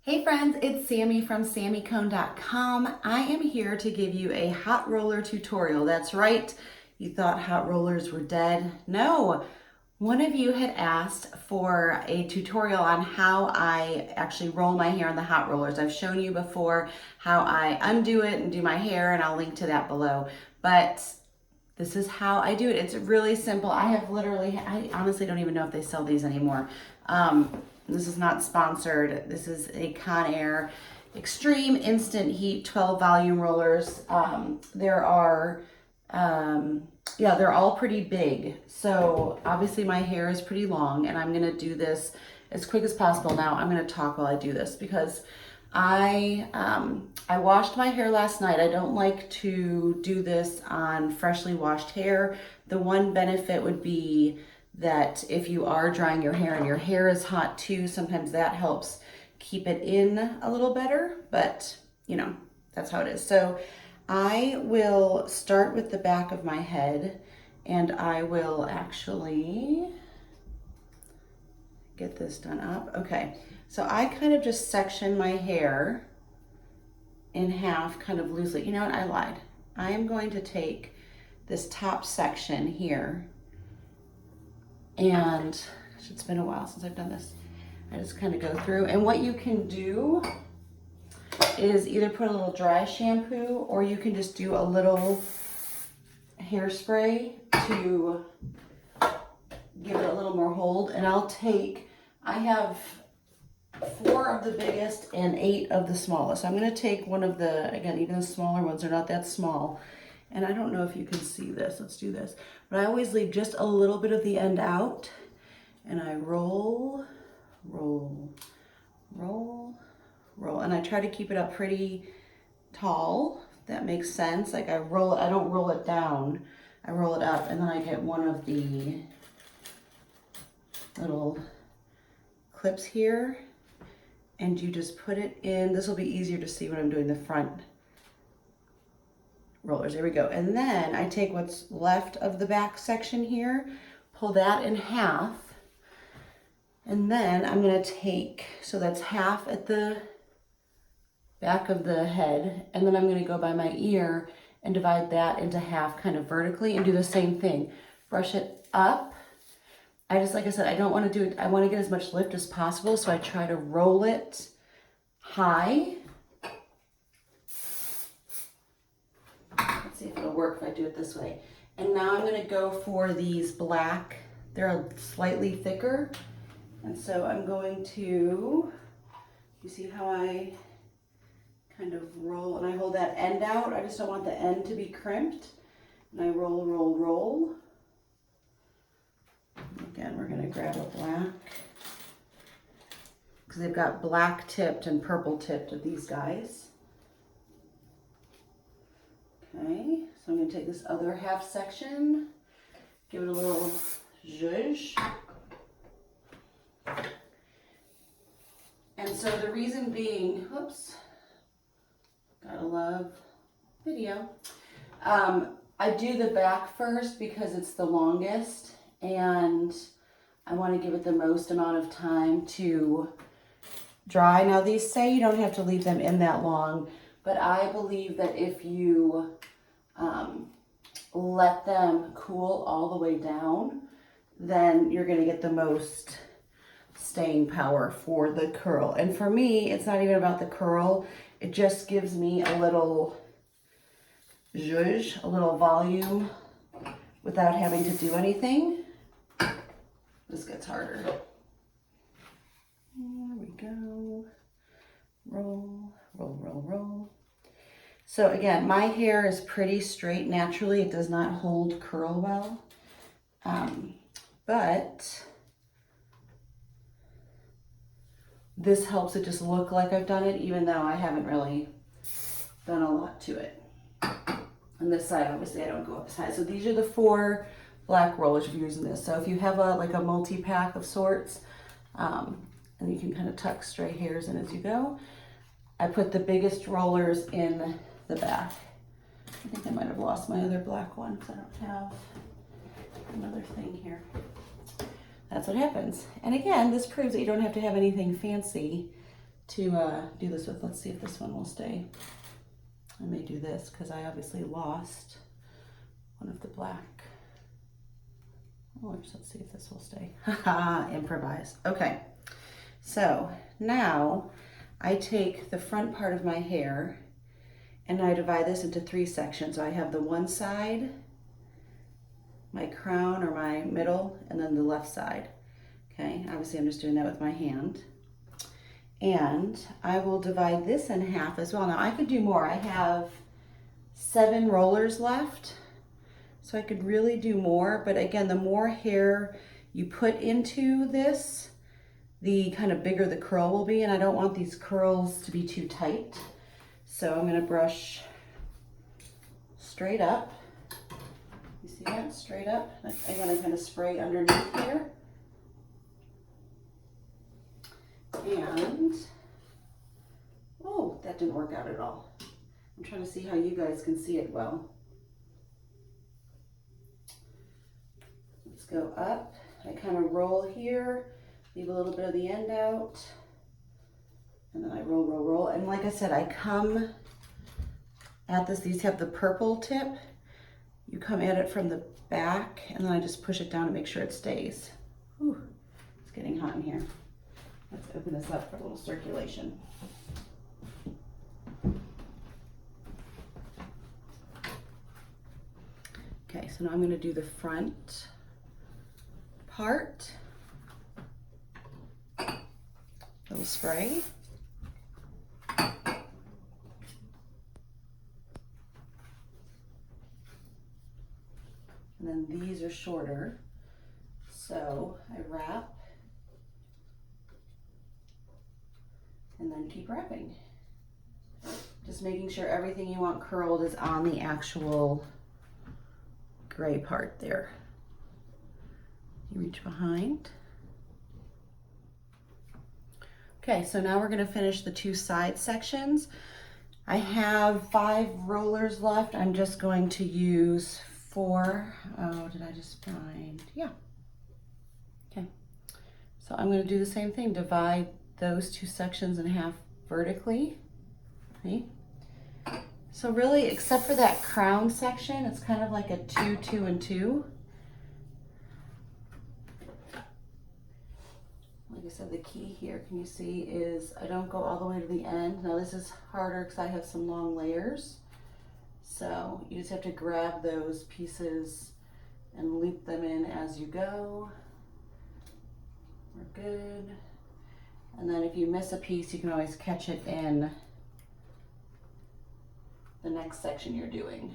Hey friends, it's Sammy from SammyCone.com. I am here to give you a hot roller tutorial. That's right, you thought hot rollers were dead. No, one of you had asked for a tutorial on how I actually roll my hair on the hot rollers. I've shown you before how I undo it and do my hair, and I'll link to that below. But this is how I do it. It's really simple. I honestly don't even know if they sell these anymore. This is not sponsored. This is a Conair Extreme Instant Heat 12 volume rollers. They're all pretty big. So obviously my hair is pretty long, and I'm gonna do this as quick as possible. Now I'm gonna talk while I do this because I washed my hair last night. I don't like to do this on freshly washed hair. The one benefit would be that if you are drying your hair and your hair is hot too, sometimes that helps keep it in a little better, but you know, that's how it is. So I will start with the back of my head, and I will actually get this done up. Okay, so I kind of just section my hair in half kind of loosely. You know what, I lied. I am going to take this top section here, and gosh, it's been a while since I've done this. I just kind of go through, and what you can do is either put a little dry shampoo, or you can just do a little hairspray to give it a little more hold. And I have 4 of the biggest and 8 of the smallest. So I'm going to take one of the, again, even the smaller ones are not that small. And I don't know if you can see this. Let's do this. But I always leave just a little bit of the end out. And I roll, roll, roll, roll. And I try to keep it up pretty tall, if that makes sense. Like I don't roll it down. I roll it up, and then I get one of the little clips here, and you just put it in. This will be easier to see when I'm doing the front rollers. There we go. And then I take what's left of the back section here, pull that in half, and then I'm going to take, so that's half at the back of the head, and then I'm going to go by my ear and divide that into half kind of vertically and do the same thing. Brush it up. Like I said, I don't want to do it, I want to get as much lift as possible, so I try to roll it high. Let's see if it'll work if I do it this way. And now I'm going to go for these black, they're slightly thicker. And so I'm going to, you see how I kind of roll, and I hold that end out. I just don't want the end to be crimped. And I roll, roll, roll. Again, we're going to grab a black, because they've got black tipped and purple tipped of these guys. Okay, so I'm going to take this other half section, give it a little zhuzh. And so the reason being, whoops, gotta love video. I do the back first because it's the longest, and I want to give it the most amount of time to dry. Now these say you don't have to leave them in that long, but I believe that if you let them cool all the way down, then you're going to get the most staying power for the curl. And for me, it's not even about the curl. It just gives me a little zhuzh, a little volume without having to do anything. This gets harder. There we go. Roll, roll, roll, roll. So again, my hair is pretty straight naturally. It does not hold curl well. But this helps it just look like I've done it, even though I haven't really done a lot to it. On this side, obviously, I don't go up as high. So these are the 4 black rollers if you're using this. So if you have like a multi-pack of sorts, and you can kind of tuck stray hairs in as you go. I put the biggest rollers in the back. I think I might have lost my other black one because I don't have another thing here. that's what happens. And again, this proves that you don't have to have anything fancy to do this with. Let's see if this one will stay. I may do this because I obviously lost one of the black rollers. Let's see if this will stay. Haha, improvise. Okay, so now I take the front part of my hair and I divide this into 3 sections. So I have the one side, my crown or my middle, and then the left side. Okay, obviously I'm just doing that with my hand. And I will divide this in half as well. Now I could do more. I have 7 rollers left, so I could really do more. But again, the more hair you put into this, the kind of bigger the curl will be. And I don't want these curls to be too tight. So I'm gonna brush straight up. You see that? Straight up. I'm gonna kind of spray underneath here. And, oh, that didn't work out at all. I'm trying to see how you guys can see it well. Let's go up. I kind of roll here, leave a little bit of the end out, and then I roll, roll, roll. And like I said, I come at this, these have the purple tip. You come at it from the back, and then I just push it down to make sure it stays. Whew, it's getting hot in here. Let's open this up for a little circulation. Okay, so now I'm going to do the front part. Little spray. And then these are shorter, so I wrap and then keep wrapping. Just making sure everything you want curled is on the actual gray part there. You reach behind. Okay, so now we're gonna finish the 2 side sections. I have 5 rollers left. I'm just going to use 4. Oh, did I just find? Yeah. Okay, so I'm gonna do the same thing, divide those 2 sections in half vertically. See? So really, except for that crown section, it's kind of like a 2, 2, and 2. Like I said, the key here, can you see, is I don't go all the way to the end. Now this is harder because I have some long layers. So you just have to grab those pieces and loop them in as you go. We're good. And then if you miss a piece, you can always catch it in the next section you're doing.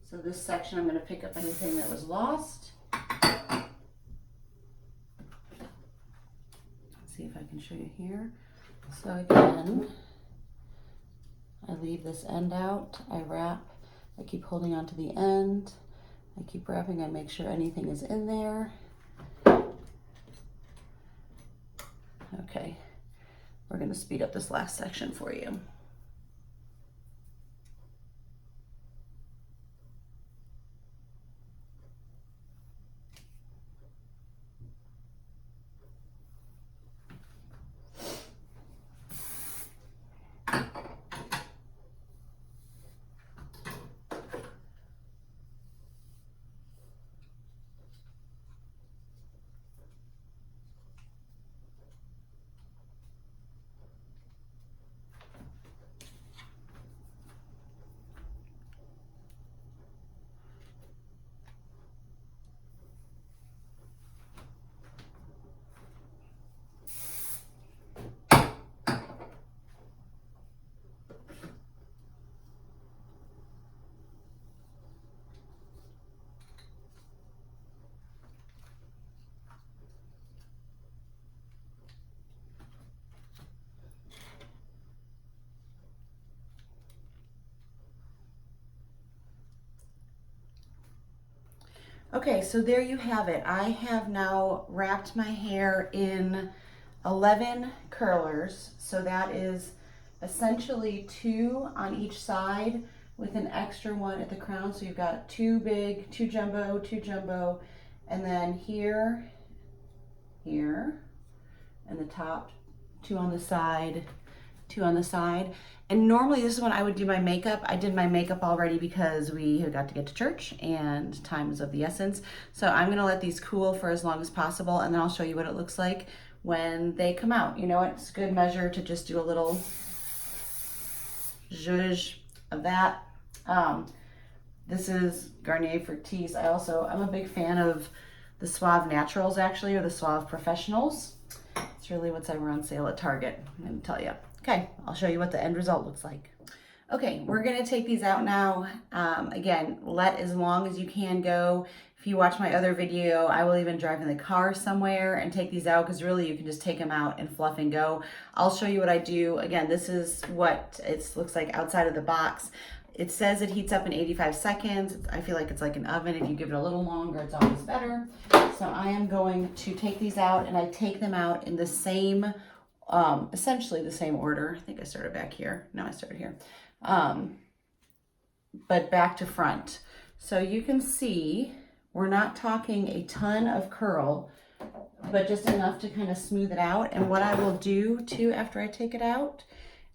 So this section, I'm going to pick up anything that was lost. Let's see if I can show you here. So again, I leave this end out, I wrap, I keep holding on to the end, I keep wrapping, I make sure anything is in there. Okay, we're going to speed up this last section for you. Okay, so there you have it. I have now wrapped my hair in 11 curlers. So that is essentially 2 on each side with an extra one at the crown. So you've got two big, two jumbo, and then here, here, and the top, two on the side, two on the side. And normally this is when I would do my makeup. I did my makeup already because we have got to get to church and time is of the essence. So I'm gonna let these cool for as long as possible, and then I'll show you what it looks like when they come out. You know what, it's a good measure to just do a little zhuzh of that. This is Garnier Fructis. I'm a big fan of the Suave Naturals actually, or the Suave Professionals. It's really what's ever on sale at Target, I'm gonna tell you. Okay, I'll show you what the end result looks like. Okay, we're gonna take these out now. Again, let as long as you can go. If you watch my other video, I will even drive in the car somewhere and take these out, because really you can just take them out and fluff and go. I'll show you what I do. Again, this is what it looks like outside of the box. It says it heats up in 85 seconds. I feel like it's like an oven. If you give it a little longer, it's always better. So I am going to take these out, and I take them out in the same, essentially the same order. I think I started back here. No, I started here. But back to front. So you can see we're not talking a ton of curl, but just enough to kind of smooth it out. And what I will do too after I take it out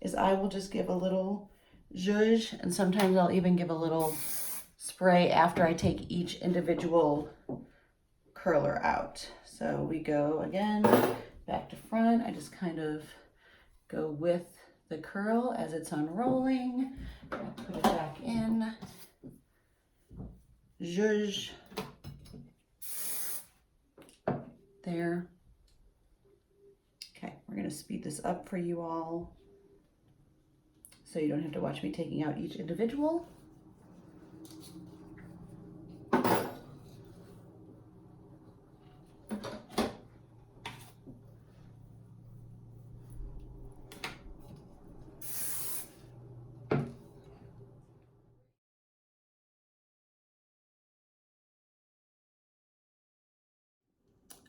is I will just give a little zhuzh, and sometimes I'll even give a little spray after I take each individual curler out. So we go again back to front. I just kind of go with the curl as it's unrolling. Put it back in. Zhuzh. There. Okay, we're going to speed this up for you all so you don't have to watch me taking out each individual.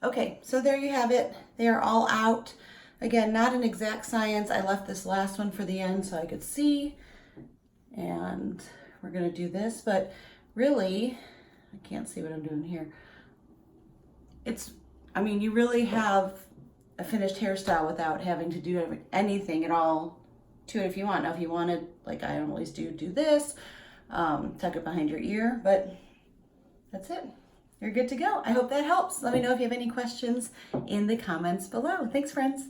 Okay, so there you have it. They are all out. Again, not an exact science. I left this last one for the end so I could see. And we're gonna do this, but really, I can't see what I'm doing here. You really have a finished hairstyle without having to do anything at all to it if you want. Now, if you wanted, like I always do this, tuck it behind your ear, but that's it. You're good to go. I hope that helps. Let me know if you have any questions in the comments below. Thanks, friends.